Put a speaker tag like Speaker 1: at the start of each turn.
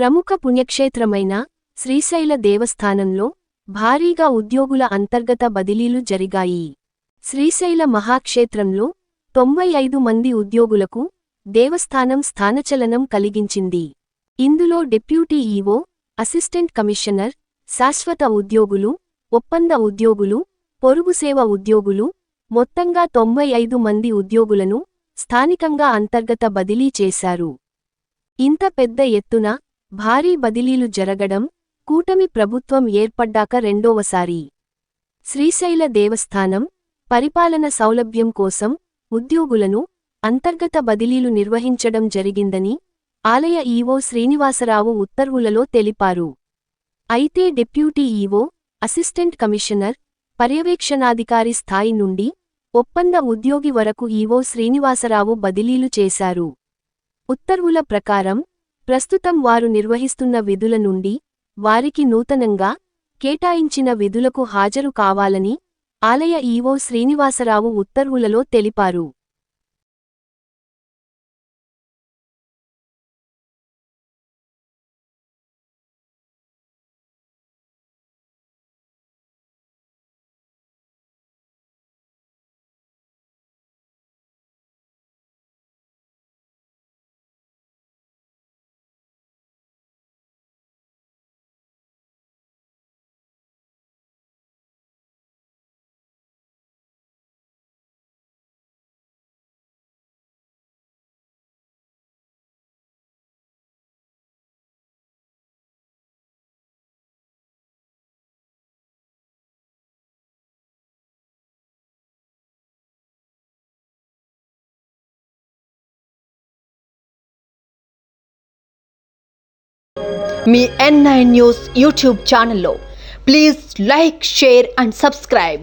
Speaker 1: ప్రముఖ పుణ్యక్షేత్రమైన శ్రీశైల దేవస్థానంలో భారీగా ఉద్యోగుల అంతర్గత బదిలీలు జరిగాయి. శ్రీశైల మహాక్షేత్రంలో 95 మంది ఉద్యోగులకు దేవస్థానం స్థానచలనం కలిగించింది. ఇందులో డిప్యూటీ ఈవో, అసిస్టెంట్ కమిషనర్, శాశ్వత ఉద్యోగులు, ఒప్పంద ఉద్యోగులు, పొరుగుసేవ ఉద్యోగులు, మొత్తంగా 95 మంది ఉద్యోగులను స్థానికంగా అంతర్గత బదిలీ చేశారు. ఇంత పెద్ద ఎత్తున భారీ బదిలీలు జరగడం కూటమి ప్రభుత్వం ఏర్పడ్డాక రెండోవసారి. శ్రీశైల దేవస్థానం పరిపాలన సౌలభ్యం కోసం ఉద్యోగులను అంతర్గత బదిలీలు నిర్వహించడం జరిగిందని ఆలయ ఈవో శ్రీనివాసరావు ఉత్తర్వులలో తెలిపారు. అయితే డిప్యూటీ ఈవో, అసిస్టెంట్ కమిషనర్, పర్యవేక్షణాధికారి స్థాయి నుండి ఒప్పంద ఉద్యోగి వరకు ఈవో శ్రీనివాసరావు బదిలీలు చేశారు. ఉత్తర్వుల ప్రకారం ప్రస్తుతం వారు నిర్వహిస్తున్న విధుల నుండి వారికి నూతనంగా కేటాయించిన విధులకు హాజరు కావాలని ఆలయ ఈవో శ్రీనివాసరావు ఉత్తర్వులలో తెలిపారు.
Speaker 2: మీ N9 న్యూస్ యూట్యూబ్ ఛానల్లో please like, share and subscribe.